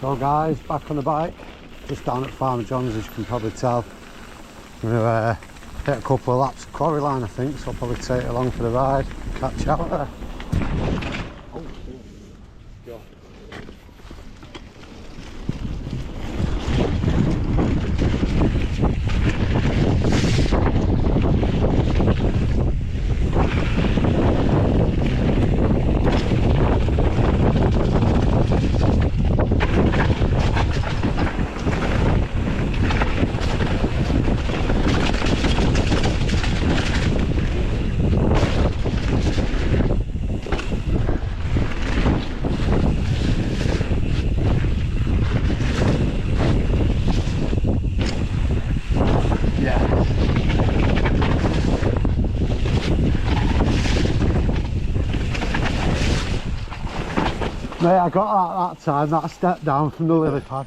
So guys, back on the bike, just down at Farmer John's, as you can probably tell. I'm going to hit a couple of laps of Quarry Line, I think, so I'll probably take it along for the ride, catch you out there. Oh, God. Mate, I got that time, that step down from the lily pad.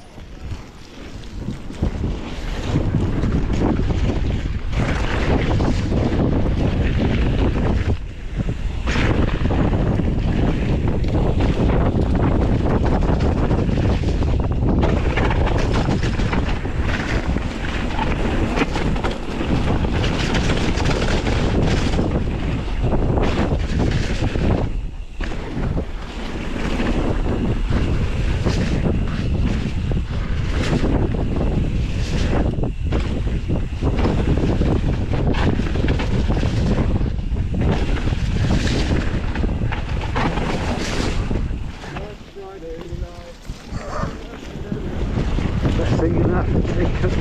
Singing that for Jacob.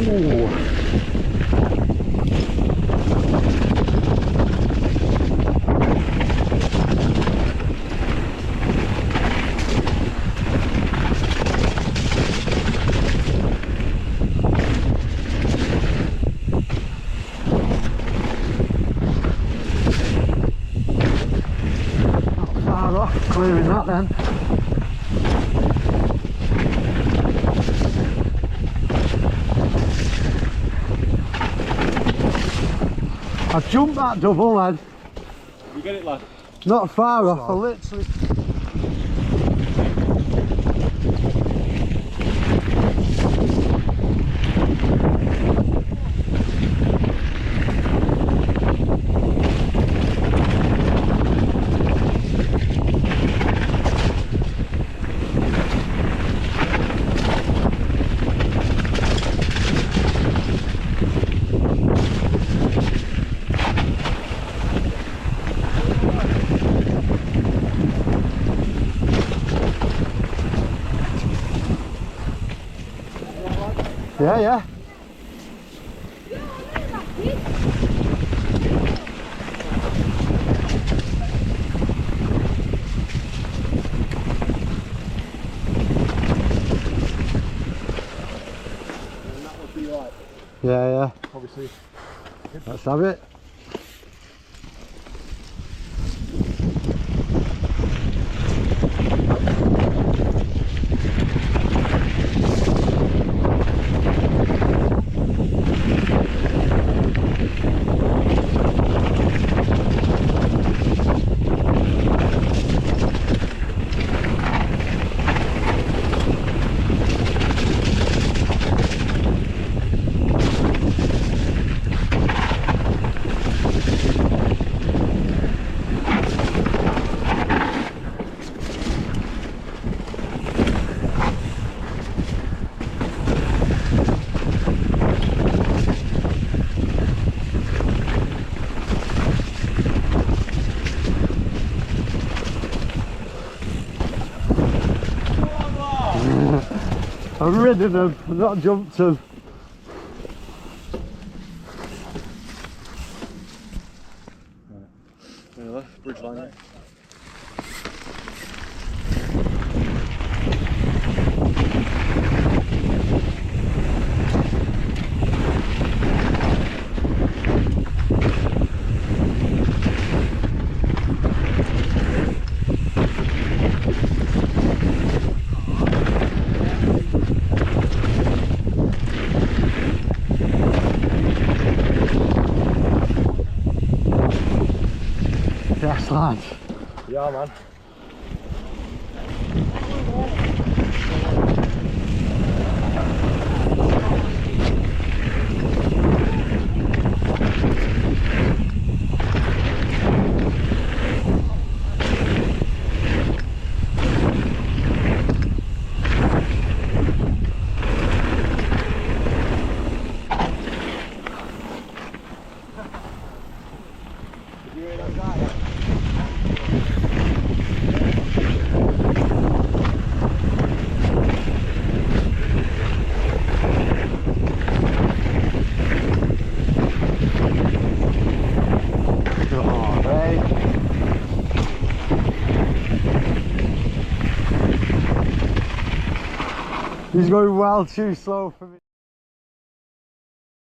Ooh. Not far off clearing that then. I jumped that double, lad. You get it, lad? Not far off, I literally... Yeah, yeah. And that would be like, Yeah, yeah. obviously. Let's have it. I've ridden them, not jumped them. Right. Bridge line. Yes, lads. Yeah, man. He's going well too slow for me.